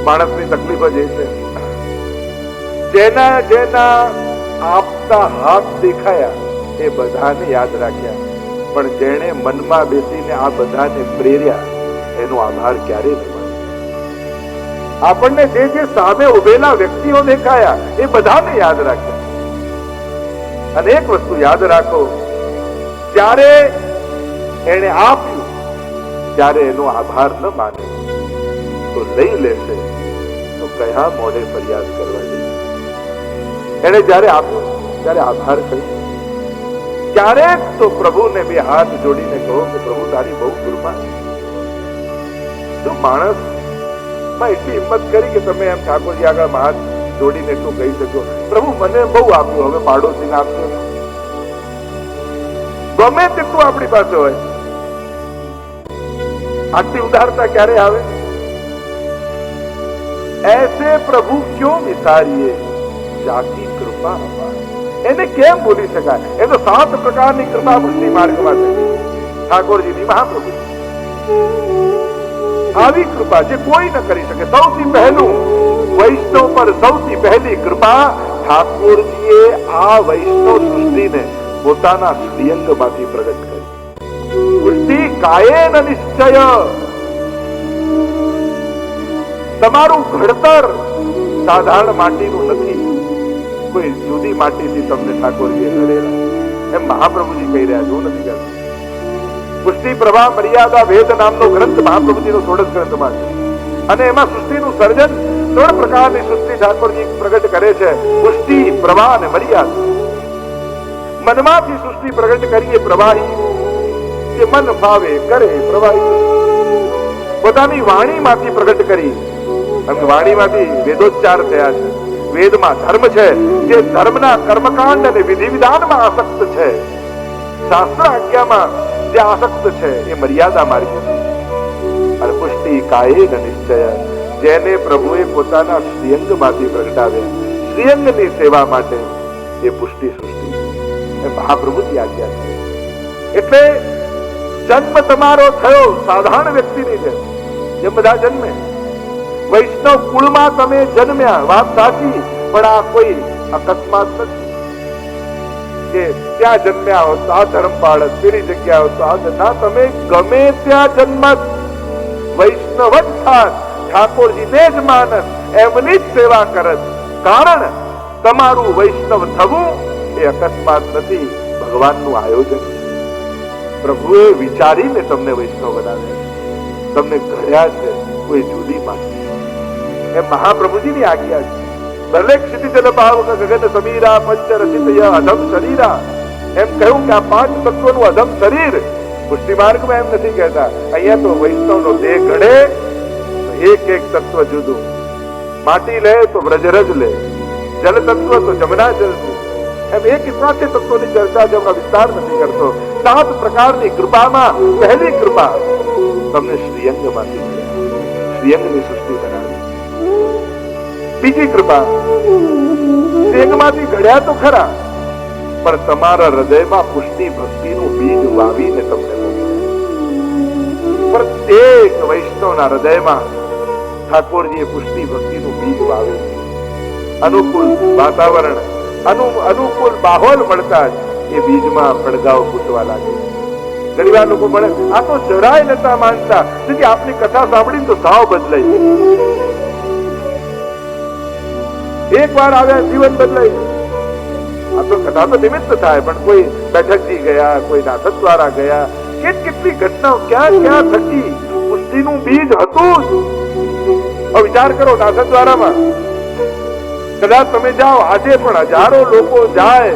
માણસની તકલીફ જ એ છે, જેના જેના આપતા હાથ દેખાયા એ બધાને યાદ રાખ્યા, પણ જેણે મનમાં બેસીને આ બધાને પ્રેર્યા એનો આભાર ક્યારે ન માને. આપણને જે જે સામે ઉભેલા વ્યક્તિઓ દેખાયા એ બધાને યાદ રાખ્યા. અને એક વસ્તુ યાદ રાખો, જ્યારે એને આપ્યું ત્યારે એનો આભાર ન માને તો લઈ લેશે તો કયા મોઢે ફરિયાદ કરવા જઈએ. એને જ્યારે આપ્યું ત્યારે આભાર કર્યો. ક્યારેક તો પ્રભુને બે હાથ જોડીને કહો કે પ્રભુ તારી બહુ કૃપા. તો માણસ માં એટલી હિંમત કરી કે તમે એમ ઠાકોરજી આગળ હાથ જોડીને એટલું કહી શકો, પ્રભુ મને બહુ આપ્યું, હવે પાડોશીને આપજો. ગમે તેટલું આપણી પાસે હોય, આટલી ઉદારતા ક્યારે આવે? ऐसे प्रभु क्यों विसारिए जाकी कृपा अपार. એને કેમ બોલી શકાય? એ તો 7 પ્રકારની કૃપા ભક્તિ માર્ગમાં છે ઠાકોરજીની, મહાપ્રભુ. આવી કૃપા જે કોઈ ન કરી શકે. સૌથી પહેલું વૈષ્ણવ પર સૌથી પહેલી કૃપા ઠાકોરજીએ આ વૈષ્ણવ સૃષ્ટિને પોતાના શ્રીઅંગમાંથી પ્રગટ કરી. સૃષ્ટિ કાયેન નિશ્ચય. તમારું ઘડતર સાધારણ માટીનું નથી, કોઈ જુદી માટીથી તમને ઠાકોરજીએ ઘડેલા, એમ મહાપ્રભુજી કહી રહ્યા છે, હું નથી કહેતો. પુષ્ટિ પ્રભા મર્યાદા વેદ નામનો ગ્રંથ મહાપ્રભુજીનો 16 ગ્રંથમાં છે, અને એમાં સૃષ્ટિનું સર્જન 3 પ્રકારની સૃષ્ટિ ઠાકોરજી પ્રગટ કરે છે: પુષ્ટિ, પ્રભા અને મર્યાદા. મનમાંથી સૃષ્ટિ પ્રગટ કરીએ પ્રવાહી, જે મન ભાવે કરે પ્રવાહી. પોતાની વાણીમાંથી પ્રગટ કરી, વાણીમાંથી વેદોચ્ચાર થયા છે. વેદમાં ધર્મ છે, જે ધર્મના કર્મકાંડ અને વિધિ વિધાનમાં આસક્ત છે. શાસ્ત્ર આજ્ઞામાં જે આસક્ત છે એ મર્યાદા માર્ગી. અને પુષ્ટિ કાયેન નિશ્ચય, જેને પ્રભુએ પોતાના શ્રીઅંગમાંથી પ્રગટાવ્યા, શ્રીઅંગની સેવા માટે એ પુષ્ટિ સૃષ્ટિ એ મહાપ્રભુની આજ્ઞા છે. એટલે જન્મ તમારો થયો સાધારણ વ્યક્તિની જેમ, જે બધા જન્મે. વૈષ્ણવ કુળમાં તમે જન્મ્યા, વાત સાચી, પણ આ કોઈ અકસ્માત નથી કે ત્યાં જન્મ્યા હો તો આ ધર્મ પાળત, પેલી જગ્યા હો તો આ. તમે ગમે ત્યાં જન્મત, વૈષ્ણવ જ થાત, ઠાકોરજીને જ માનત, એમની જ સેવા કરત. કારણ તમારું વૈષ્ણવ થવું એ અકસ્માત નથી, ભગવાનનું આયોજન છે. પ્રભુએ વિચારીને તમને વૈષ્ણવ બનાવ્યા છે, તમને ઘડ્યા છે કોઈ જુદી માટી. એ મહાપ્રભુજીની આજ્ઞા છે. ભલે ક્ષિતિજલ ભાવ ગગન સમીરા પંચ રચિત અધમ શરીરા. એમ કહ્યું કે આ 5 તત્વોનું અધમ શરીર. પુષ્ટિ માર્ગમાં એમ નથી કહેતા. અહીંયા તો વૈષ્ણવનો દેહ ઘડે તો એક એક તત્વ જુદું. માટી લે તો વ્રજરજ લે, જલ તત્વ તો જમના જલ. એમ એક 5 તત્વોની ચર્ચા જેમાં વિસ્તાર નથી કરતો. 7 પ્રકારની કૃપામાં પહેલી કૃપા તમને શ્રીઅંગમાંથી મળ્યા, શ્રીઅંગની સૃષ્ટિ બનાવી. બીજી કૃપા, શ્રીઅંગમાંથી ઘડ્યા તો ખરા, પણ તમારા હૃદયમાં પુષ્ટિ ભક્તિનું બીજ વાવીને તમને મોકલ્યા. પ્રત્યેક વૈષ્ણવના હૃદયમાં ઠાકોરજીએ પુષ્ટિ ભક્તિનું બીજ વાવી. અનુકૂળ વાતાવરણ, અનુકૂળ માહોલ મળતા જ એ બીજમાં પડઘાઓ ફૂટવા લાગે. ઘણી વાર લોકો મળે, આ તો જરાય નતા માનતા, તેથી આપની કથા સાંભળીને તો સાવ બદલાઈ. એક વાર આવ્યા જીવન બદલાઈ. આ તો કથા તો નિમિત્ત થાય, પણ કોઈ બેઠકથી ગયા, કોઈ નાથક દ્વારા ગયા, કેટલી ઘટનાઓ ક્યાં ક્યાં થકી પુષ્ટિનું બીજ હતું જ. હવે વિચાર કરો, નાથક દ્વારામાં કદાચ તમે જાઓ, આજે પણ હજારો લોકો જાય,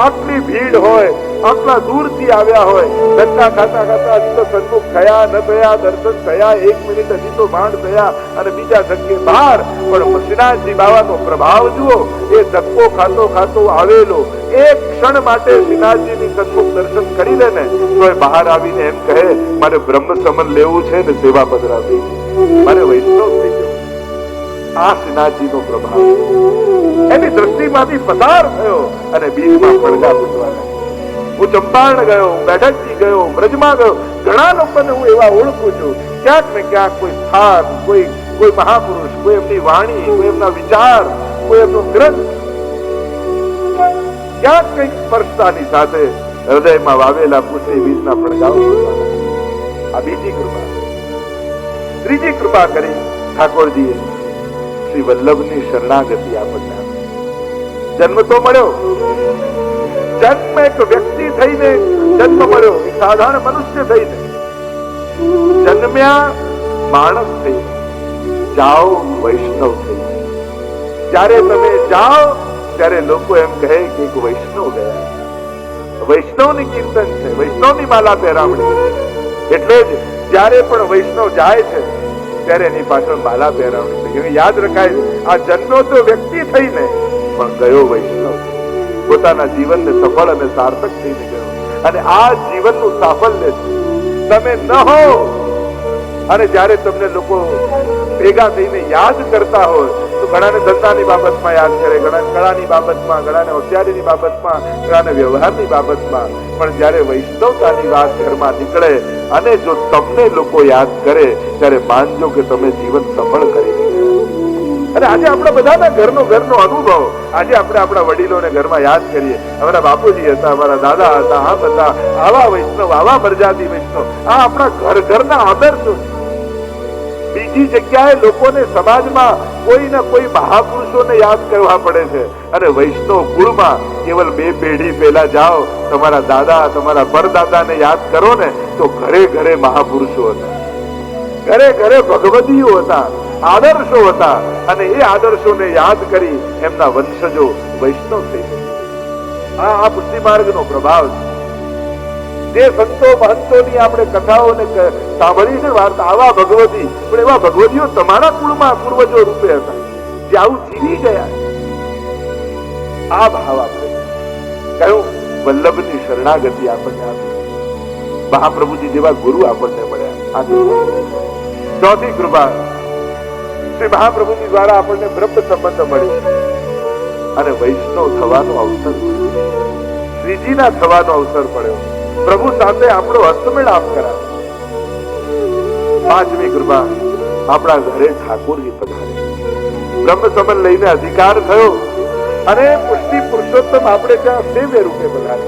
આટલી ભીડ હોય, આટલા દૂરથી આવ્યા હોય, ધક્કા ખાતા ખાતા હજી તો સન્મુખ થયા ન થયા, દર્શન થયા 1 મિનિટ હજી તો માંડ થયા, અને બીજા ધક્કે બહાર. પણ શ્રીનાથજી બાવાનો પ્રભાવ જુઓ. એ ધક્કો ખાતો ખાતો આવેલો એક ક્ષણ માટે શ્રીનાથજીની સન્મુખ દર્શન કરી લે ને તો એ બહાર આવીને એમ કહે, મારે બ્રહ્મ સમન લેવું છે ને સેવા પધરાવી, મારે વૈષ્ણવ થઈ જવું. આ શ્રીનાથજીનો પ્રભાવ એની દ્રષ્ટિમાંથી પસાર થયો અને બીજમાં પડઘા ફૂટવા લાગ્યા. હું ચંપારણ ગયો, હું બેઠકજી ગયો, બ્રજમાં ગયો, ઘણા લોકોને હું એવા ઓળખું છું, ક્યાંક ને ક્યાંક કોઈ સ્થાન, કોઈ કોઈ મહાપુરુષ, કોઈ એમની વાણી, કોઈ એમના વિચાર, કોઈ એમનો ગ્રંથ ક્યાંક કંઈક સ્પર્શતાની સાથે હૃદયમાં વાવેલા પુષ્ટિ બીજના પડઘાઓ આ બીજી કૃપા. ત્રીજી કૃપા કરી ઠાકોરજીએ શ્રી વલ્લભની શરણાગતિ આપણને આપી. જન્મ તો મળ્યો, જન્મ એક વ્યક્તિ થઈને જન્મ મળ્યો, એક સાધારણ મનુષ્ય થઈને જન્મ્યા, માણસ થઈને જાઓ વૈષ્ણવ થઈને. જ્યારે તમે જાઓ ત્યારે લોકો એમ કહે કે એક વૈષ્ણવ ગયા. વૈષ્ણવની કીર્તન છે, વૈષ્ણવની માલા પહેરામણી. એટલે જ જ્યારે પણ વૈષ્ણવ જાય છે ત્યારે એની પાછળ માલા પહેરાવણી છે. યાદ રખાય, આ જન્મ્યો તો વ્યક્તિ થઈને પણ ગયો વૈષ્ણવ. પોતાના જીવનને સફળ અને સાર્થક થઈને ગયો. અને આ જીવનનું સાફલ્ય છે. તમે ન હો અને જ્યારે તમને લોકો ભેગા થઈને યાદ કરતા હોય તો ઘણાને ધંધાની બાબતમાં યાદ કરે, ઘણાને કળાની બાબતમાં, ઘણાને હોશિયારીની બાબતમાં, ઘણાને વ્યવહારની બાબતમાં. પણ જ્યારે વૈષ્ણવતાની વાત ઘરમાં નીકળે અને જો તમને લોકો યાદ કરે ત્યારે માનજો કે તમે જીવન સફળ કરી દીધું. અને આજે આપણા બધાના ઘરનો અનુભવ, આજે આપણે આપણા વડીલોને ઘરમાં યાદ કરીએ. અમારા બાપુજી હતા, અમારા દાદા હતા, આમ હતા, આવા વૈષ્ણવ, આવા મર્યાદી વૈષ્ણવ. આ આપણા ઘરના આદર્શો. બીજી જગ્યાએ લોકોને સમાજમાં કોઈ ને કોઈ મહાપુરુષોને યાદ કરવા પડે છે. અને વૈષ્ણવ કુળમાં કેવલ 2 પેઢી પહેલા જાઓ, તમારા દાદા, તમારા પરદાદાને યાદ કરો ને તો ઘરે ઘરે મહાપુરુષો હતા, ઘરે ઘરે ભગવદીઓ હતા, આદર્શો હતા. અને એ આદર્શોને યાદ કરી એમના વંશજો વૈષ્ણવ થઈ ગયા. આ પુષ્ટિ માર્ગનો પ્રભાવ છે. જે સંતો મહંતોની આપણે કથાઓને સાંભળી છે વાર્તા, આવા ભગવતી, પણ એવા ભગવતીઓ તમારા કુળમાં પૂર્વજો રૂપે હતા જે આવું જીવી ગયા. આ ભાવ આપણે કહ્યું, વલ્લભની શરણાગતિ આપણને આપી, મહાપ્રભુજી જેવા ગુરુ આપણને મળ્યા. ચોથી કૃપા, શ્રી મહાપ્રભુજી દ્વારા આપણને બ્રહ્મ સંબંધ મળ્યો અને વૈષ્ણવ થવાનો અવસર, શ્રીજીના થવાનો અવસર પડ્યો. પ્રભુ સાથે આપણો હસ્તમેળાપ કરાવે. પાંચમી કૃપા, આપણા ઘરે ઠાકોરજી પધારે, બ્રહ્મ સંબંધ લઈને અધિકાર થયો અને પુષ્ટિ પુરુષોત્તમ આપણે ત્યાં સેવ્ય રૂપે પધારે,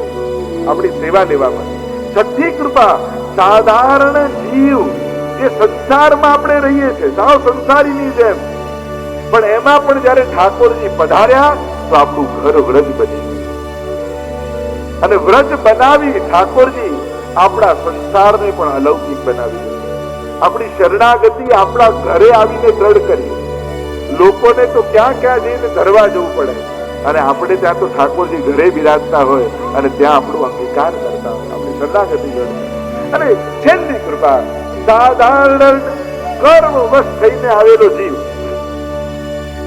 આપણી સેવા લેવામાં. છઠ્ઠી કૃપા, સાધારણ જીવ જે સંસારમાં આપણે રહીએ છીએ, સાવ સંસારીની જેમ, પણ એમાં પણ જયારે ઠાકોરજી પધાર્યા તો આપણું ઘર વ્રજ બની. અને વ્રજ બનાવી ઠાકોરજી આપણા સંસારને પણ અલૌકિક બનાવી. આપણી શરણાગતિ આપણા ઘરે આવીને દ્રઢ કરી. લોકોને તો ક્યાં ક્યાં જઈને ધરવા જવું પડે અને આપણે ત્યાં તો ઠાકોરજી ઘરે બિરાજતા હોય અને ત્યાં આપણું અંગીકાર કરતા હોય, આપણી શરણાગતિ કરે. અને છેલ્લી કૃપા, સાધારણ કર્મવશ થઈને આવેલો જીવ,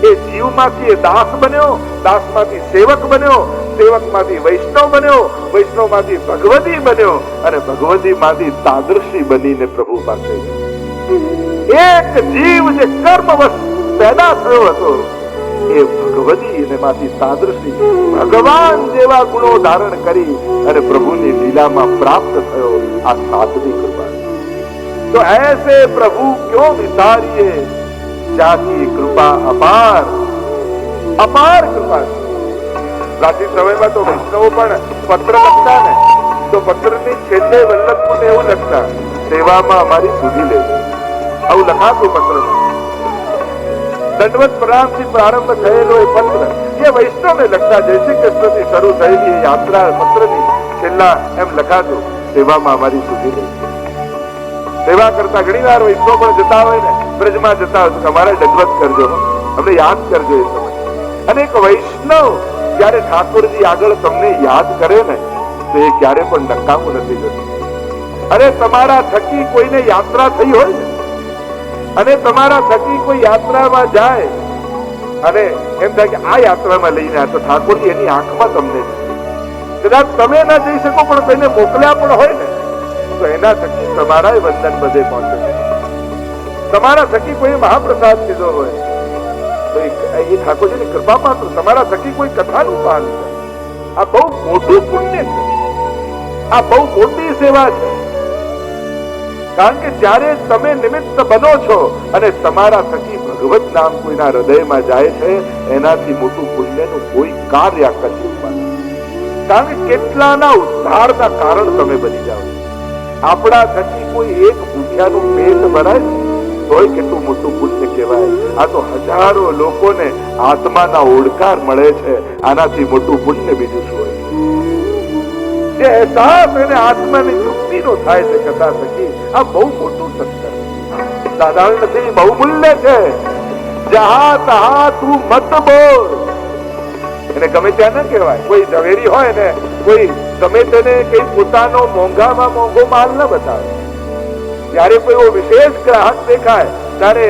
એ જીવમાંથી એ દાસ બન્યો, દાસમાંથી સેવક બન્યો, સેવકમાંથી વૈષ્ણવ બન્યો, વૈષ્ણવમાંથી ભગવતી બન્યો અને ભગવતીમાંથી તાદૃશી બનીને પ્રભુ પાસે. એક જીવ જે કર્મવશ પેદા થયો હતો એ ભગવતી અને માંથી તાદૃશી ભગવાન જેવા ગુણો ધારણ કરી અને પ્રભુની લીલામાં પ્રાપ્ત થયો. આ સાતમી કૃપા. તો ऐसे प्रभु क्यों विसारिए, जाकी कृपा अपार, अपार कृपा. પ્રાચીન સમયમાં તો વૈષ્ણવો પણ પત્ર લખતા ને, તો પત્રની છેલ્લે વલ્લભને એવું લખતા, સેવામાં અમારી સુધી લેજો, આવું લખાતું પત્રમાં. દંડવત પ્રણામથી પ્રારંભ થયેલો એ પત્ર એ વૈષ્ણવને લખતા. જય શ્રી કૃષ્ણથી શરૂ થયેલી એ યાત્રા પત્રની છેલ્લા એમ લખાતું, સેવામાં અમારી સુધી લેજો. સેવા કરતા ઘણી વાર વૈષ્ણવ પણ જતા હોય ને, બ્રજમાં જતા હોય તો અમારે દંડવત કરજો, અમને યાદ કરજો. એ સમય અને એક વૈષ્ણવ જયારે ઠાકોરજી આગળ તમને યાદ કરે ને તો એ ક્યારે પણ નકામું નથી જતું. અરે તમારા થકી કોઈને યાત્રા થઈ હોય ને અને તમારા થકી કોઈ યાત્રામાં જાય અને એમ થાય કે આ યાત્રામાં લઈને આ તો ઠાકોરજી એની આંખમાં તમને, કદાચ તમે ના જઈ શકો પણ કોઈને મોકલ્યા પણ હોય ને તો એના થકી તમારા વંદન બધે પહોંચે. તમારા થકી કોઈ મહાપ્રસાદ લીધો હોય તો એ ઠાકોરજીની કૃપા પાત્ર. તમારા થકી કોઈ કથાનું પાન છે, આ બહુ મોટું પુણ્ય છે, આ બહુ મોટી સેવા છે. કારણ કે જ્યારે તમે નિમિત્ત બનો છો અને તમારા થકી ભગવત નામ કોઈના હૃદયમાં જાય છે, એનાથી મોટું પુણ્યનું કોઈ કાર્ય કશું નથી. કારણ કે કેટલાના ઉદ્ધારના કારણ તમે બની જાઓ. આપણા થકી કોઈ એક ભૂખ્યાનું પેટ ભરાય તોય કેટલું મોટું પુણ્ય કહેવાય. આ તો હજારો લોકોને આત્માના ઓળકાર મળે છે. આનાથી મોટું પુણ્ય બીજું શું હોય? જે અહેસાસ એને આત્માની તૃપ્તિનો થાય છે કથા થકી, આ બહુ મોટું સત્કર, સાધારણ નથી, બહુ મૂલ્ય છે. જહાં તહાં તું મત બોલ. એને ગમે ત્યાં ન કહેવાય. કોઈ ઝવેરી હોય ને, કોઈ ગમે તેને કઈ પોતાનો મોંઘામાં મોંઘો માલ ન બતાવે. ત્યારે કોઈ એવો વિશેષ ગ્રાહક દેખાય ત્યારે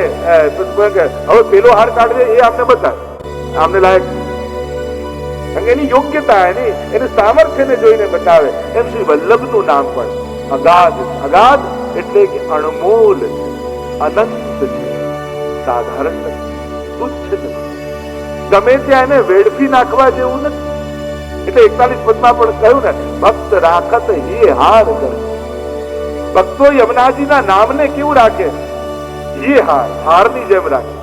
હવે પેલો હાર કાઢવે એ આપને બતાવે, આમને લાયક એની યોગ્યતા, એની સામર્થ્યને જોઈને બતાવે. એમ શ્રી વલ્લભનું નામ પણ અગાધ. અગાધ એટલે કે અણમોલ છે, અનંત છે, સાધારણ નથી, તુચ્છ નથી, ગમે ત્યાં એને વેડફી નાખવા જેવું નથી. એટલે 41 પદમાં પણ કહ્યું ને, ભક્ત રાખત હી હાર કરે. ભક્તો યમુનાજીના નામને કેવું રાખે? હી હાર, હારની જેમ રાખે.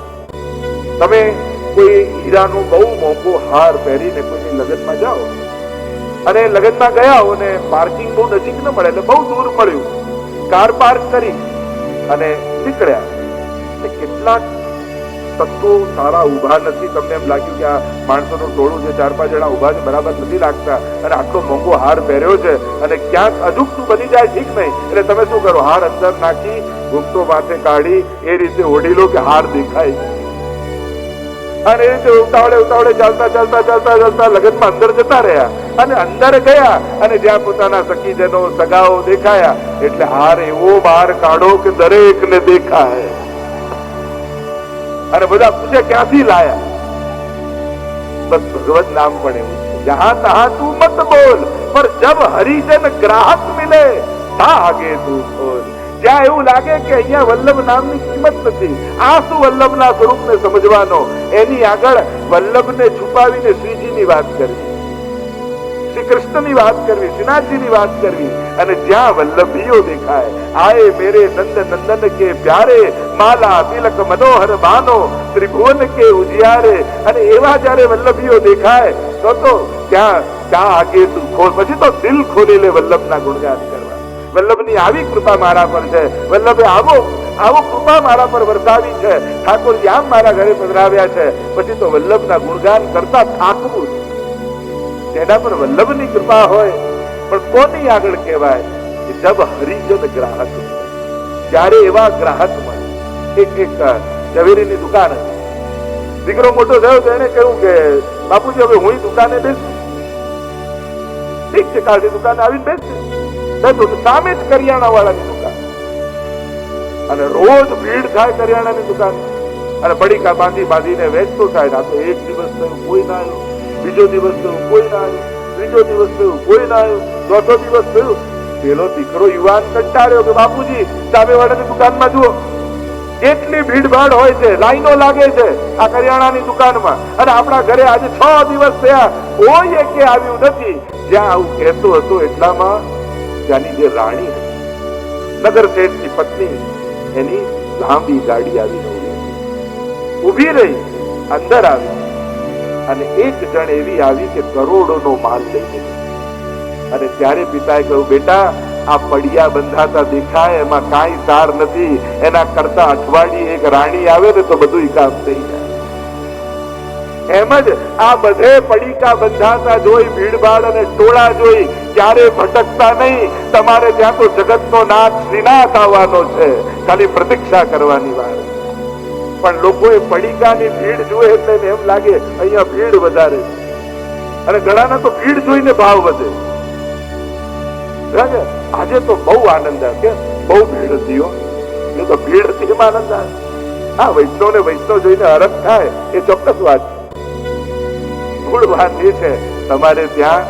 તમે કોઈ હીરાનો બહુ મોંઘો હાર પહેરીને કોઈની લગ્નમાં જાઓ અને લગ્નમાં ગયા હો ને પાર્કિંગ બહુ નજીક ન મળે એટલે બહુ દૂર મળ્યું, કાર પાર્ક કરી અને નીકળ્યા. કેટલાક તત્વો સારા ઉભા નથી, તમને એમ લાગ્યું કે આ માણસોનું ટોળું છે, 4-5 જણા ઉભા છે, બરાબર નથી લાગતા અને આટલો મોંઘો હાર પહેર્યો છે અને ક્યાંક અજુગતું બની જાય, ઠીક નહીં. એટલે તમે શું કરો? હાર અંદર નાખી ઘૂમતો માથે કાઢી એ રીતે ઓઢી લો કે હાર દેખાય. અને એ રીતે ઉતાવળે ચાલતા લગ્નમાં અંદર જતા રહ્યા અને અંદર ગયા અને જ્યાં પોતાના સખીજનો સગાઓ દેખાયા એટલે હાર એવો બહાર કાઢો કે દરેકને દેખાય. અને બધા પૂછે ક્યાંથી લાયા? બસ ભગવત નામ પણ એવું છે. જહાં તહાં તું મત બોલ, પર જબ હરિજન ગ્રાહક મિલે તા આગે તું બોલ. જ્યાં એવું લાગે કે અહીંયા વલ્લભ નામની કિંમત નથી, આ શું વલ્લભના સ્વરૂપને સમજવાનો, એની આગળ વલ્લભને છુપાવીને શ્રીજીની વાત કરવી, શ્રી કૃષ્ણની વાત કરવી, શ્રીનાથજીની વાત કરવી. અને જ્યાં વલ્લભીઓ દેખાય, આયે મેરે નંદ નંદન કે પ્યારે, માલા તિલક મનોહર બાનો, ત્રિભુવન કે ઉજિયારે. અને એવા જયારે વલ્લભીઓ દેખાય તો ત્યાં આગે તું ખોલ. પછી તો દિલ ખોલી લે વલ્લભના ગુણગાન કરવા. વલ્લભની આવી કૃપા મારા પર છે, વલ્લભે આવો કૃપા મારા પર વરસાવી છે, ઠાકોરજી આમ મારા ઘરે પધરાવ્યા છે. પછી તો વલ્લભના ગુણગાન કરતા થાકવું. તેના પર વલ્લભની કૃપા હોય પણ કોની આગળ કહેવાય? જબ હરિજન ગ્રાહક. ત્યારે એવા ગ્રાહક મળે. એક ઝવેરીની દુકાન હતી. દીકરો મોટો થયો તો એને કહ્યું કે બાપુજી હવે હું દુકાને બેસું. ઠીક છે, કાલની દુકાને આવીને બેસશે. સામે જ કરિયાણા વાળાની દુકાન અને રોજ ભીડ થાય કરિયાણાની દુકાન અને પડીકા બાંધીને વેચતો થાય. આ તો એક દિવસ થયું કોઈ ના આવ્યું, બીજો દિવસ થયું કોઈ ના આવ્યું, ત્રીજો દિવસ થયું કોઈ ના આવ્યું, ચોથો દિવસ થયું. પેલો દીકરો યુવાન કંટાળ્યો કે બાપુજી સામે વાળાની દુકાનમાં જુઓ, કેટલી ભીડભાડ હોય છે, લાઈનો લાગે છે આ કરિયાણાની દુકાનમાં. અને આપણા ઘરે આજે 6 દિવસ થયા, કોઈ એકે આવ્યું નથી. જ્યાં આવું કહેતો હતો એટલામાં ત્યાંની જે રાણી નગર શેઠની પત્ની, એની લાંબી ગાડી આવીને ઉભી રહી, અંદર આવી અને એક જણ એવી આવી કે કરોડોનો માલ લઈને. અને ત્યારે પિતાએ કહ્યું, બેટા આ પડિયા બંધાતા દેખાય એમાં કાંઈ સાર નથી, એના કરતા અઠવાડિયે એક રાણી આવે ને તો બધું કામ થઈ જાય. એમ જ આ બધે પડીકા બંધાતા જોઈ, ભીડભાડ અને ટોળા જોઈ ક્યારે ભટકતા નહીં. તમારે ત્યાં તો જગતનો નાથ શ્રીનાથ આવવાનો છે, ખાલી પ્રતીક્ષા કરવાની વાત. પણ લોકોએ પડીકાની ભીડ જોઈ એટલે એમ લાગે અહીંયા ભીડ વધારે છે અને ઘણાના તો ભીડ જોઈને ભાવ વધે. આજે તો બહુ આનંદ આવે કે બહુ ભીડ હતી હો, એ તો ભીડ હતી એમાં આનંદ આવે. હા, વૈષ્ણવ ને વૈષ્ણવ જોઈને હરખ થાય એ ચોક્કસ વાત છે. મૂળ વાત એ છે તમારે ત્યાં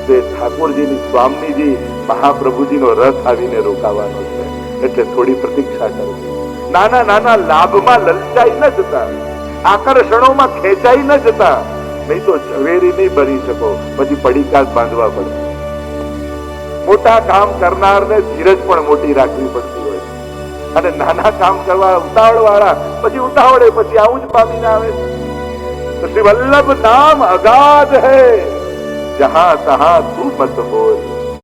ઠાકોરજીની સ્વામીજી મહાપ્રભુજીનો રથ આવીને રોકાવાનો છે, એટલે થોડી પ્રતીક્ષા કરો. નાના નાના લાભમાં લલચાઈ ન જતા, આકર્ષણોમાં ખેંચાઈ ન જતા, નહીં તો ઝવેરી નહીં ભરી શકો, પછી પડીકા બાંધવા પડે. મોટા કામ કરનારને ધીરજ પણ મોટી રાખવી પડતી હોય. અને નાના કામ કરવા ઉતાવળ વાળા પછી ઉતાવળે પછી આવું જ પામીને આવે છે. તો શ્રી વલ્લભ નામ અગાધ હૈ, જહાં તહાં તું મત બોલ.